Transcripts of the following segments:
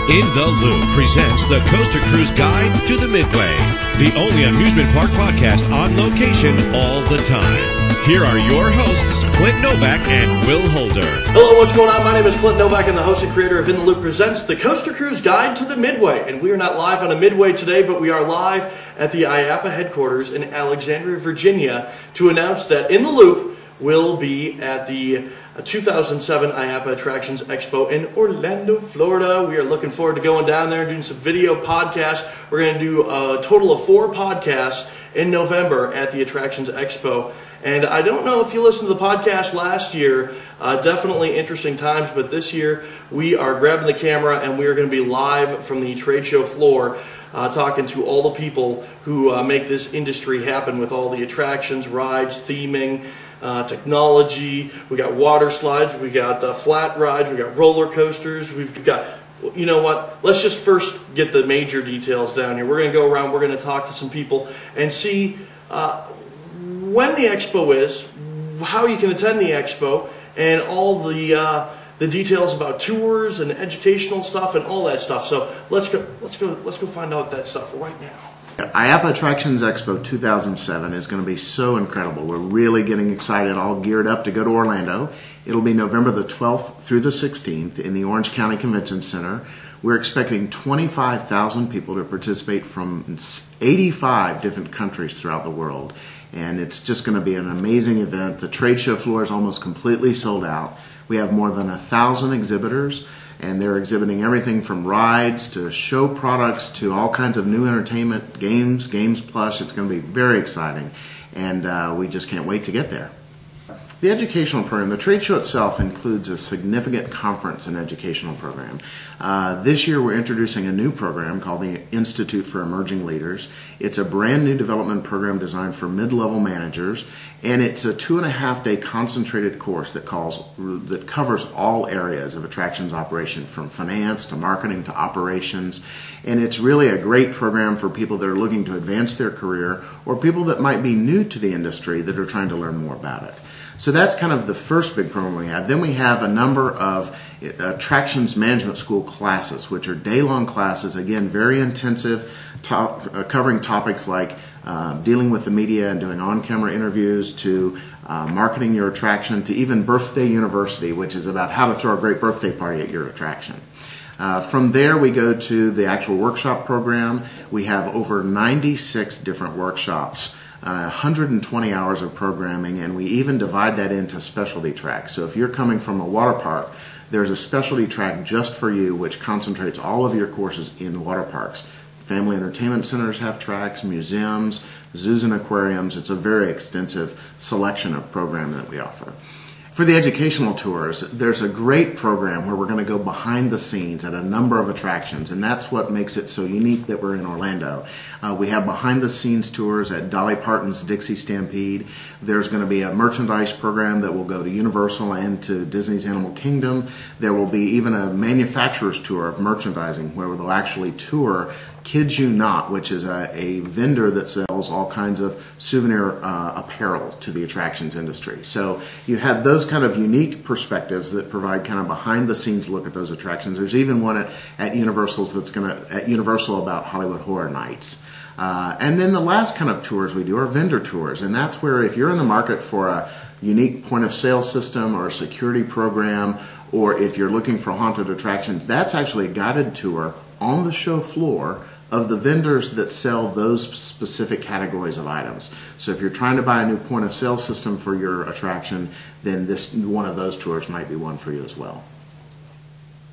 In the Loop presents the Coaster Cruise Guide to the Midway, the only amusement park podcast on location all the time. Here are your hosts, Clint Novak and Will Holder. Hello, what's going on? My name is Clint Novak. I'm the host and creator of In the Loop presents the Coaster Cruise Guide to the Midway. And we are not live on a Midway today, but we are live at the IAAPA headquarters in Alexandria, Virginia, to announce that In the Loop will be at the 2007 IAAPA Attractions Expo in Orlando, Florida. We are looking forward to going down there and doing some video podcasts. We're going to do a total of 4 podcasts in November at the Attractions Expo. And I don't know if you listened to the podcast last year, definitely interesting times, but this year we are grabbing the camera and we are going to be live from the trade show floor talking to all the people who make this industry happen with all the attractions, rides, theming, technology. We got water slides, we got flat rides, we got roller coasters, we've got, you know what, let's just first get the major details down here. We're going to go around, we're going to talk to some people and see when the expo is, how you can attend the expo, and all the details about tours and educational stuff and all that stuff. So let's go find out that stuff right now. IAAPA Attractions Expo 2007 is going to be so incredible. We're really getting excited, all geared up to go to Orlando. It'll be November the 12th through the 16th in the Orange County Convention Center. We're expecting 25,000 people to participate from 85 different countries throughout the world. And it's just going to be an amazing event. The trade show floor is almost completely sold out. We have more than 1,000 exhibitors, and they're exhibiting everything from rides to show products to all kinds of new entertainment, games plush. It's going to be very exciting, and we just can't wait to get there. The educational program, the trade show itself includes a significant conference and educational program. This year we're introducing a new program called the Institute for Emerging Leaders. It's a brand new development program designed for mid-level managers, and it's a 2.5-day concentrated course that covers all areas of attractions operation, from finance to marketing to operations. And it's really a great program for people that are looking to advance their career, or people that might be new to the industry that are trying to learn more about it. So that's kind of the first big program we have. Then we have a number of attractions management school classes, which are day-long classes, again, very intensive, covering topics like dealing with the media and doing on-camera interviews, to marketing your attraction, to even Birthday University, which is about how to throw a great birthday party at your attraction. From there, we go to the actual workshop program. We have over 96 different workshops, 120 hours of programming, and we even divide that into specialty tracks. So if you're coming from a water park, there's a specialty track just for you, which concentrates all of your courses in water parks. Family entertainment centers have tracks, museums, zoos and aquariums. It's a very extensive selection of programming that we offer. For the educational tours, there's a great program where we're going to go behind the scenes at a number of attractions, and that's what makes it so unique that we're in Orlando. We have behind the scenes tours at Dolly Parton's Dixie Stampede. There's going to be a merchandise program that will go to Universal and to Disney's Animal Kingdom. There will be even a manufacturer's tour of merchandising where they'll actually tour Kid You Not, which is a vendor that sells all kinds of souvenir apparel to the attractions industry. So you have those kind of unique perspectives that provide kind of behind the scenes look at those attractions. There's even one at Universal's at Universal about Hollywood Horror Nights. And then the last kind of tours we do are vendor tours, and that's where if you're in the market for a unique point of sale system or a security program, or if you're looking for haunted attractions, that's actually a guided tour on the show floor of the vendors that sell those specific categories of items. So if you're trying to buy a new point of sale system for your attraction, then one of those tours might be one for you as well.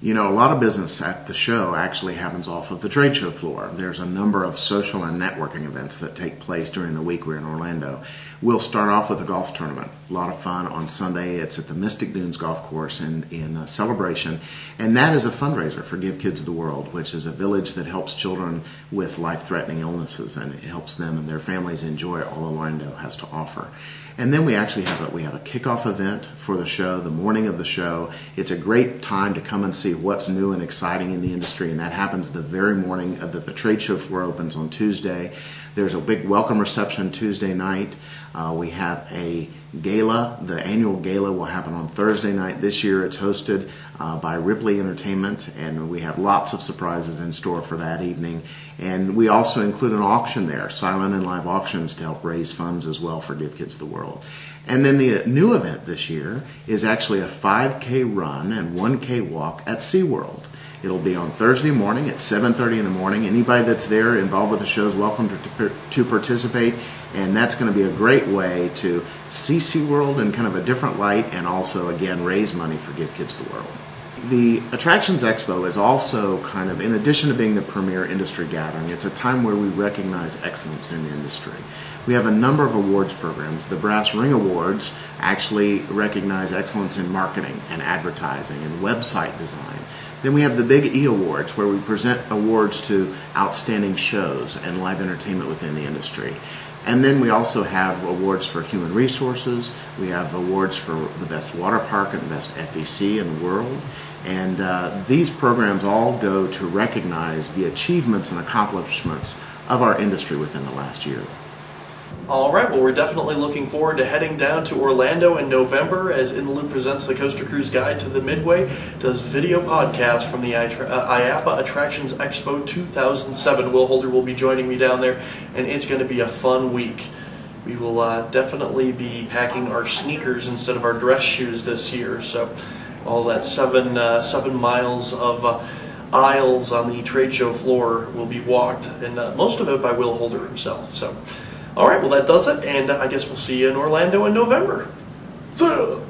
You know, a lot of business at the show actually happens off of the trade show floor. There's a number of social and networking events that take place during the week we're in Orlando. We'll start off with a golf tournament. A lot of fun on Sunday. It's at the Mystic Dunes Golf Course in Celebration. And that is a fundraiser for Give Kids the World, which is a village that helps children with life-threatening illnesses, and it helps them and their families enjoy all Orlando has to offer. And then we actually have a kickoff event for the show, the morning of the show. It's a great time to come and see what's new and exciting in the industry, and that happens the very morning that the trade show floor opens on Tuesday. There's a big welcome reception Tuesday night. We have a gala. The annual gala will happen on Thursday night. This year it's hosted by Ripley Entertainment, and we have lots of surprises in store for that evening. And we also include an auction there, silent and live auctions, to help raise funds as well for Give Kids the World. And then the new event this year is actually a 5K run and 1K walk at SeaWorld. It'll be on Thursday morning at 7:30 in the morning. Anybody that's there involved with the show is welcome to participate, and that's going to be a great way to see SeaWorld in kind of a different light and also, again, raise money for Give Kids the World. The Attractions Expo is also kind of, in addition to being the premier industry gathering, it's a time where we recognize excellence in the industry. We have a number of awards programs. The Brass Ring Awards actually recognize excellence in marketing and advertising and website design. Then we have the Big E Awards, where we present awards to outstanding shows and live entertainment within the industry. And then we also have awards for human resources. We have awards for the best water park and the best FEC in the world. And these programs all go to recognize the achievements and accomplishments of our industry within the last year. All right, well, we're definitely looking forward to heading down to Orlando in November as In the Loop presents the Coaster Cruise Guide to the Midway, does video podcast from the IAAPA Attractions Expo 2007. Will Holder will be joining me down there, and it's going to be a fun week. We will definitely be packing our sneakers instead of our dress shoes this year, so all that 7 miles of aisles on the trade show floor will be walked, and most of it by Will Holder himself. So, all right, well, that does it, and I guess we'll see you in Orlando in November. So.